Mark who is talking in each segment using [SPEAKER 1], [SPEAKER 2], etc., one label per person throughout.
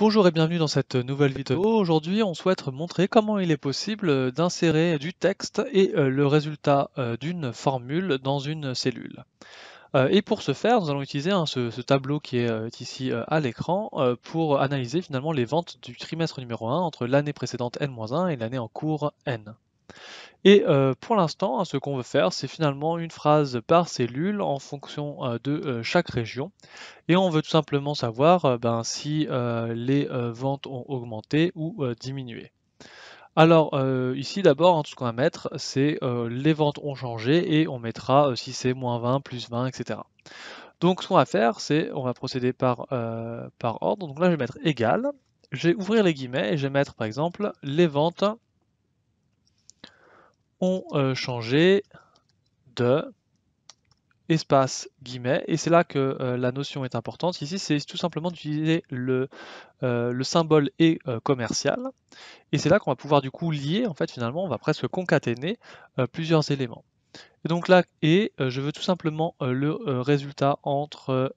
[SPEAKER 1] Bonjour et bienvenue dans cette nouvelle vidéo. Aujourd'hui, on souhaite montrer comment il est possible d'insérer du texte et le résultat d'une formule dans une cellule. Et pour ce faire, nous allons utiliser ce tableau qui est ici à l'écran pour analyser finalement les ventes du trimestre numéro 1 entre l'année précédente N-1 et l'année en cours N. Et pour l'instant, ce qu'on veut faire, c'est finalement une phrase par cellule en fonction de chaque région. Et on veut tout simplement savoir si les ventes ont augmenté ou diminué. Alors ici d'abord, tout ce qu'on va mettre, c'est les ventes ont changé et on mettra si c'est moins 20, plus 20, etc. Donc ce qu'on va faire, c'est on va procéder par ordre. Donc là, je vais mettre égal. Je vais ouvrir les guillemets et je vais mettre par exemple les ventes ont changé de espace guillemets, et c'est là que la notion est importante. Ici, c'est tout simplement d'utiliser le symbole est commercial, et c'est là qu'on va pouvoir du coup lier, en fait finalement, on va presque concaténer plusieurs éléments. Et donc là, je veux tout simplement le résultat entre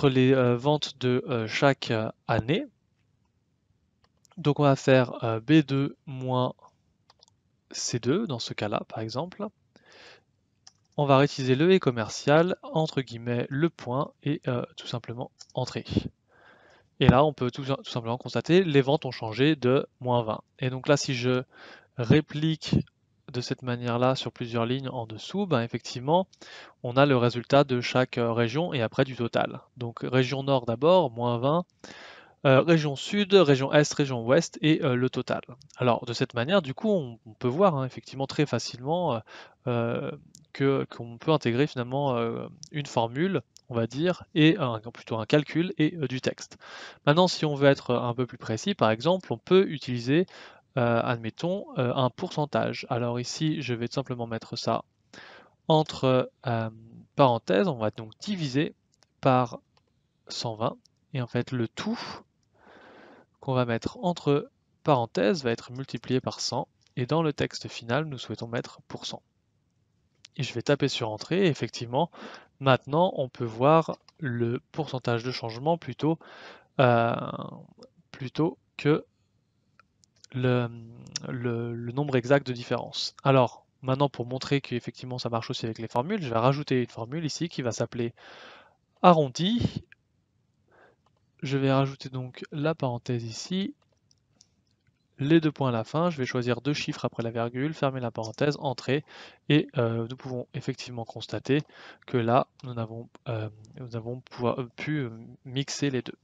[SPEAKER 1] les ventes de chaque année. Donc on va faire B2 moins C2 dans ce cas-là, par exemple. On va réutiliser le et commercial, entre guillemets, le point, et tout simplement entrer. Et là, on peut tout simplement constater les ventes ont changé de moins 20. Et donc là, si je réplique de cette manière-là sur plusieurs lignes en dessous, ben effectivement, on a le résultat de chaque région et après du total. Donc région nord d'abord, moins 20, région sud, région est, région ouest et le total. Alors de cette manière, du coup, on peut voir effectivement très facilement qu'on peut intégrer finalement une formule, on va dire, et plutôt un calcul et du texte. Maintenant, si on veut être un peu plus précis, par exemple, on peut utiliser, admettons, un pourcentage. Alors ici, je vais tout simplement mettre ça entre parenthèses, on va donc diviser par 120, et en fait le tout qu'on va mettre entre parenthèses va être multiplié par 100, et dans le texte final, nous souhaitons mettre %. Et je vais taper sur Entrée, et effectivement, maintenant, on peut voir le pourcentage de changement euh, plutôt que le, le nombre exact de différence. Alors, maintenant, pour montrer qu'effectivement ça marche aussi avec les formules, je vais rajouter une formule ici qui va s'appeler arrondi. Je vais rajouter donc la parenthèse ici, les deux points à la fin, je vais choisir deux chiffres après la virgule, fermer la parenthèse, entrer, et nous pouvons effectivement constater que là, nous avons pu mixer les deux.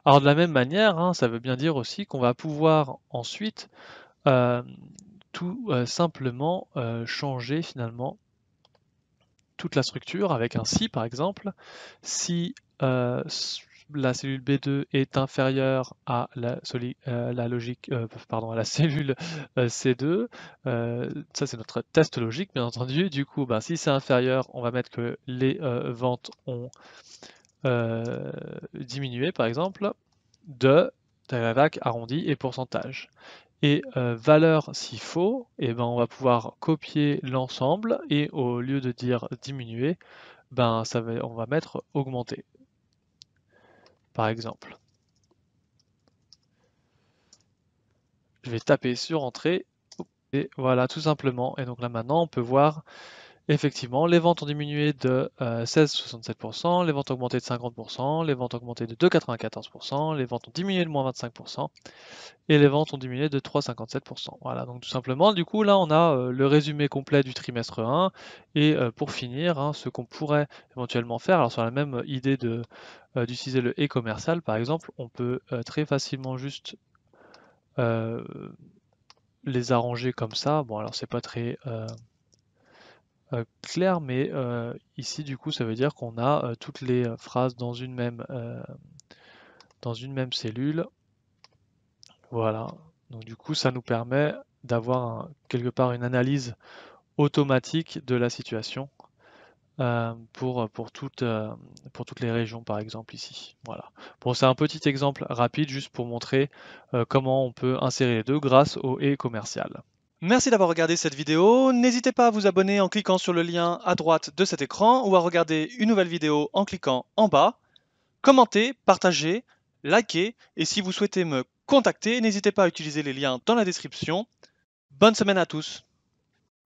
[SPEAKER 1] Alors de la même manière, ça veut bien dire aussi qu'on va pouvoir ensuite euh, tout simplement changer finalement toute la structure avec un si par exemple. Si la cellule B2 est inférieure à la logique, pardon, à la cellule C2, ça c'est notre test logique bien entendu. Du coup, si c'est inférieur, on va mettre que les ventes ont diminué par exemple de tac, arrondi et pourcentage. Et valeur s'il faut, et on va pouvoir copier l'ensemble et au lieu de dire diminuer, on va mettre augmenter, par exemple. Je vais taper sur Entrée, et voilà, tout simplement. Et donc là maintenant, on peut voir effectivement, les ventes ont diminué de 16,67%, les ventes ont augmenté de 50%, les ventes ont augmenté de 2,94%, les ventes ont diminué de moins 25%, et les ventes ont diminué de 3,57%. Voilà, donc tout simplement, du coup, là, on a le résumé complet du trimestre 1, et pour finir, ce qu'on pourrait éventuellement faire, alors sur la même idée d'utiliser le et commercial, par exemple, on peut très facilement juste les arranger comme ça. Bon, alors c'est pas très clair, mais ici du coup ça veut dire qu'on a toutes les phrases dans une même cellule. Voilà, donc du coup ça nous permet d'avoir quelque part une analyse automatique de la situation pour toutes les régions par exemple ici. Voilà. Bon, c'est un petit exemple rapide juste pour montrer comment on peut insérer les deux grâce au et commercial.
[SPEAKER 2] Merci d'avoir regardé cette vidéo. N'hésitez pas à vous abonner en cliquant sur le lien à droite de cet écran ou à regarder une nouvelle vidéo en cliquant en bas. commentez, partagez, likez, et si vous souhaitez me contacter, n'hésitez pas à utiliser les liens dans la description. Bonne semaine à tous!